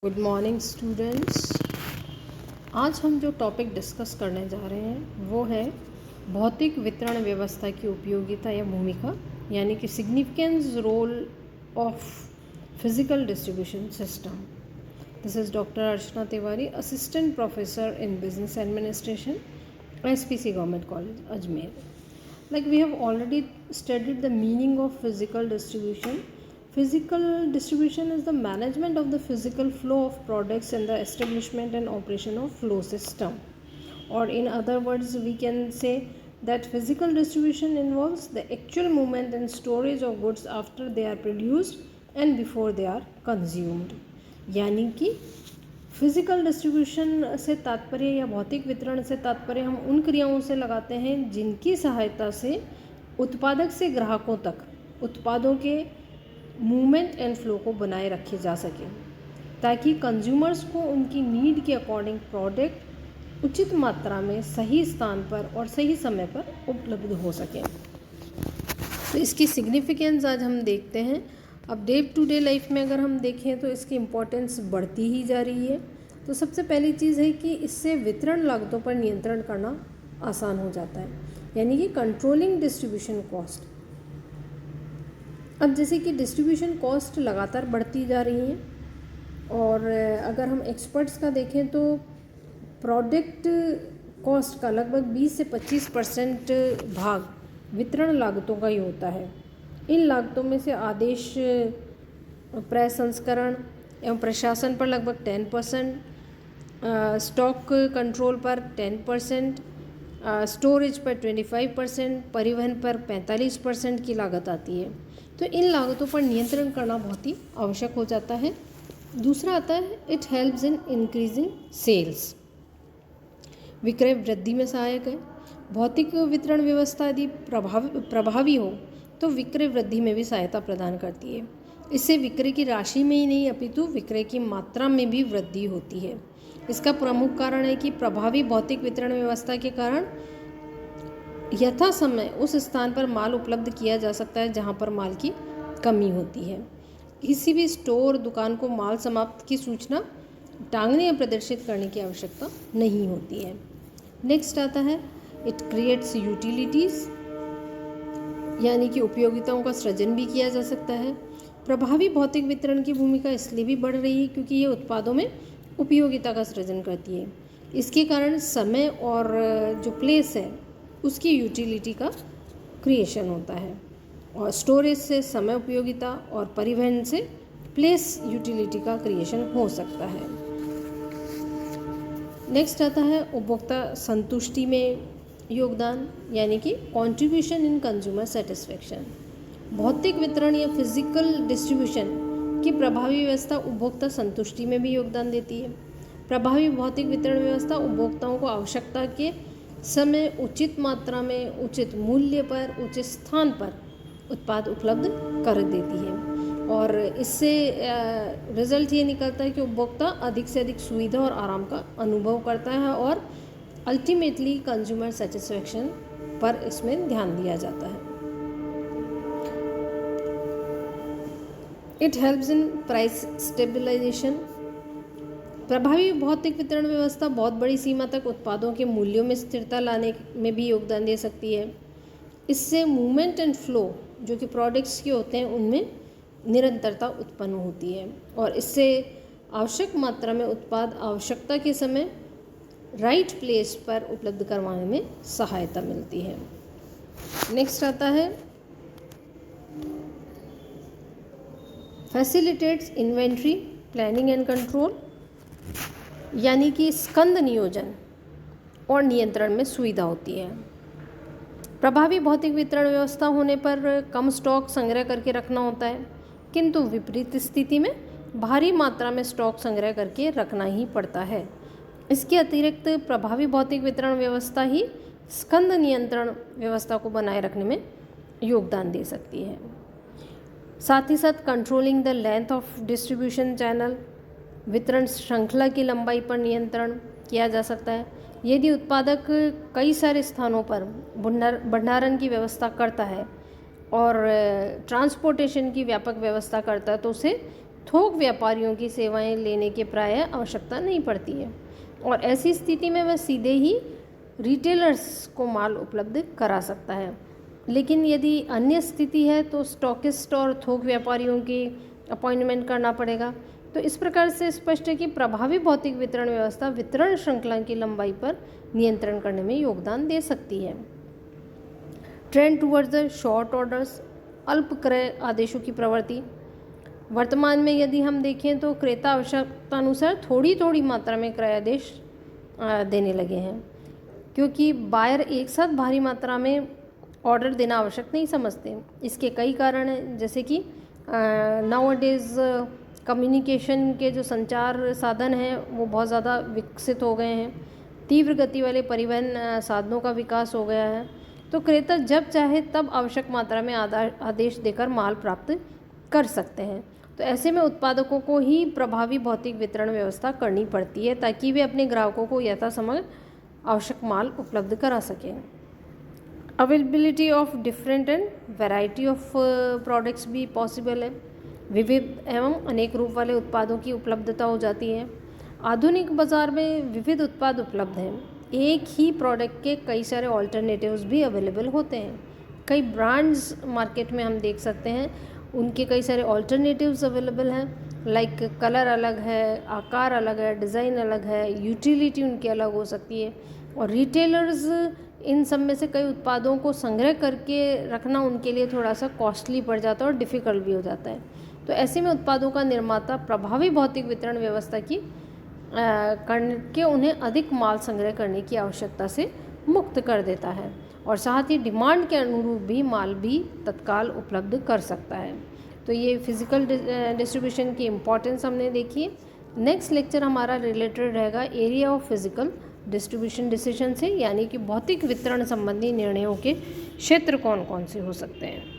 Good morning students. आज हम जो टॉपिक डिस्कस करने जा रहे हैं वो है भौतिक वितरण व्यवस्था की उपयोगिता या भूमिका, यानी कि significance role of physical distribution system. This is doctor Archana Tiwari, assistant professor in business administration, SPC government college Ajmer. Like we have already studied the meaning of physical distribution. Physical distribution is the management of the physical flow of products and the establishment and operation of flow system. Or in other words, we can say that physical distribution involves the actual movement and storage of goods after they are produced and before they are consumed. यानी कि physical distribution से तात्पर्य या भौतिक वितरण से तात्पर्य हम उन क्रियाओं से लगाते हैं जिनकी सहायता से उत्पादक से ग्राहकों तक उत्पादों के मूवमेंट एंड फ्लो को बनाए रखे जा सके, ताकि कंज्यूमर्स को उनकी नीड के अकॉर्डिंग प्रोडक्ट उचित मात्रा में सही स्थान पर और सही समय पर उपलब्ध हो सके। तो इसकी सिग्निफिकेंस आज हम देखते हैं। अब डे टू डे लाइफ में अगर हम देखें तो इसकी इम्पोर्टेंस बढ़ती ही जा रही है। तो सबसे पहली चीज़ है कि इससे वितरण लागतों पर नियंत्रण करना आसान हो जाता है, यानी कि कंट्रोलिंग डिस्ट्रीब्यूशन कॉस्ट। अब जैसे कि डिस्ट्रीब्यूशन कॉस्ट लगातार बढ़ती जा रही है, और अगर हम एक्सपर्ट्स का देखें तो प्रोडक्ट कॉस्ट का लगभग 20 से 25% भाग वितरण लागतों का ही होता है। इन लागतों में से आदेश प्रसंस्करण एवं प्रशासन पर लगभग 10%, स्टॉक कंट्रोल पर 10%, स्टोरेज पर 25%, परिवहन पर 45% की लागत आती है। तो इन लागतों पर नियंत्रण करना बहुत ही आवश्यक हो जाता है। दूसरा आता है it helps in increasing sales. विक्रय वृद्धि में सहायक है। भौतिक वितरण व्यवस्था यदि प्रभावी हो तो विक्रय वृद्धि में भी सहायता प्रदान करती है। इससे विक्रय की राशि में ही नहीं अपितु विक्रय की मात्रा में भी वृद्धि होती है। इसका प्रमुख कारण है कि प्रभावी भौतिक वितरण व्यवस्था के कारण यथा समय उस स्थान पर माल उपलब्ध किया जा सकता है जहां पर माल की कमी होती है। किसी भी स्टोर दुकान को माल समाप्त की सूचना टांगने या प्रदर्शित करने की आवश्यकता नहीं होती है। नेक्स्ट आता है इट क्रिएट्स यूटिलिटीज़, यानी कि उपयोगिताओं का सृजन भी किया जा सकता है। प्रभावी भौतिक वितरण की भूमिका इसलिए भी बढ़ रही है क्योंकि ये उत्पादों में उपयोगिता का सृजन करती है। इसके कारण समय और जो प्लेस है उसकी यूटिलिटी का क्रिएशन होता है, और स्टोरेज से समय उपयोगिता और परिवहन से प्लेस यूटिलिटी का क्रिएशन हो सकता है। नेक्स्ट आता है उपभोक्ता संतुष्टि में योगदान, यानी कि कंट्रीब्यूशन इन कंज्यूमर सेटिस्फेक्शन। भौतिक वितरण या फिजिकल डिस्ट्रीब्यूशन की प्रभावी व्यवस्था उपभोक्ता संतुष्टि में भी योगदान देती है। प्रभावी भौतिक वितरण व्यवस्था उपभोक्ताओं को आवश्यकता के समय उचित मात्रा में उचित मूल्य पर उचित स्थान पर उत्पाद उपलब्ध कर देती है, और इससे रिजल्ट ये निकलता है कि उपभोक्ता अधिक से अधिक सुविधा और आराम का अनुभव करता है, और अल्टीमेटली कंज्यूमर सेटिस्फेक्शन पर इसमें ध्यान दिया जाता है। It helps in price stabilisation. प्रभावी भौतिक वितरण व्यवस्था बहुत बड़ी सीमा तक उत्पादों के मूल्यों में स्थिरता लाने में भी योगदान दे सकती है। इससे मूवमेंट एंड फ्लो जो कि प्रोडक्ट्स के होते हैं उनमें निरंतरता उत्पन्न होती है, और इससे आवश्यक मात्रा में उत्पाद आवश्यकता के समय राइट प्लेस पर उपलब्ध करवाने में सहायता मिलती है। नेक्स्ट आता है facilitates inventory planning and control, यानी कि स्कंद नियोजन और नियंत्रण में सुविधा होती है। प्रभावी भौतिक वितरण व्यवस्था होने पर कम स्टॉक संग्रह करके रखना होता है, किंतु विपरीत स्थिति में भारी मात्रा में स्टॉक संग्रह करके रखना ही पड़ता है। इसके अतिरिक्त प्रभावी भौतिक वितरण व्यवस्था ही स्कंद नियंत्रण व्यवस्था को बनाए रखने में योगदान दे सकती है। साथ ही साथ controlling the length of distribution channel, वितरण श्रृंखला की लंबाई पर नियंत्रण किया जा सकता है। यदि उत्पादक कई सारे स्थानों पर भंडारण की व्यवस्था करता है और ट्रांसपोर्टेशन की व्यापक व्यवस्था करता है तो उसे थोक व्यापारियों की सेवाएं लेने की प्रायः आवश्यकता नहीं पड़ती है और ऐसी स्थिति में वह सीधे ही रिटेलर्स को माल उपलब्ध करा सकता है। लेकिन यदि अन्य स्थिति है तो स्टॉकिस्ट और थोक व्यापारियों की अपॉइंटमेंट करना पड़ेगा। तो इस प्रकार से स्पष्ट है कि प्रभावी भौतिक वितरण व्यवस्था वितरण श्रृंखला की लंबाई पर नियंत्रण करने में योगदान दे सकती है। Trend towards the short orders, अल्प क्रय आदेशों की प्रवृत्ति। वर्तमान में यदि हम देखें तो क्रेता आवश्यकतानुसार थोड़ी थोड़ी मात्रा में क्रय आदेश देने लगे हैं, क्योंकि बायर एक साथ भारी मात्रा में ऑर्डर देना आवश्यक नहीं समझते। इसके कई कारण हैं, जैसे कि नाउअडेज कम्युनिकेशन के जो संचार साधन हैं वो बहुत ज़्यादा विकसित हो गए हैं, तीव्र गति वाले परिवहन साधनों का विकास हो गया है। तो क्रेता जब चाहे तब आवश्यक मात्रा में आदेश देकर माल प्राप्त कर सकते हैं। तो ऐसे में उत्पादकों को ही प्रभावी भौतिक वितरण व्यवस्था करनी पड़ती है ताकि वे अपने ग्राहकों को यथासमय आवश्यक माल उपलब्ध करा सकें। Availability of different and variety of products भी पॉसिबल है। विविध एवं अनेक रूप वाले उत्पादों की उपलब्धता हो जाती है। आधुनिक बाज़ार में विविध उत्पाद उपलब्ध हैं। एक ही प्रोडक्ट के कई सारे ऑल्टरनेटिव्स भी अवेलेबल होते हैं। कई ब्रांड्स मार्केट में हम देख सकते हैं, उनके कई सारे ऑल्टरनेटिव्स अवेलेबल हैं। लाइक कलर अलग है, आकार अलग है, डिज़ाइन अलग है, यूटिलिटी उनकी अलग हो सकती है। और रिटेलर्स इन सब में से कई उत्पादों को संग्रह करके रखना उनके लिए थोड़ा सा कॉस्टली पड़ जाता है और डिफ़िकल्ट भी हो जाता है। तो ऐसे में उत्पादों का निर्माता प्रभावी भौतिक वितरण व्यवस्था की करके उन्हें अधिक माल संग्रह करने की आवश्यकता से मुक्त कर देता है और साथ ही डिमांड के अनुरूप भी माल भी तत्काल उपलब्ध कर सकता है। तो ये फिजिकल डिस्ट्रीब्यूशन की इम्पोर्टेंस हमने देखी। नेक्स्ट लेक्चर हमारा रिलेटेड रहेगा area of physical distribution decision से, यानी कि भौतिक वितरण संबंधी निर्णयों के क्षेत्र कौन कौन से हो सकते हैं।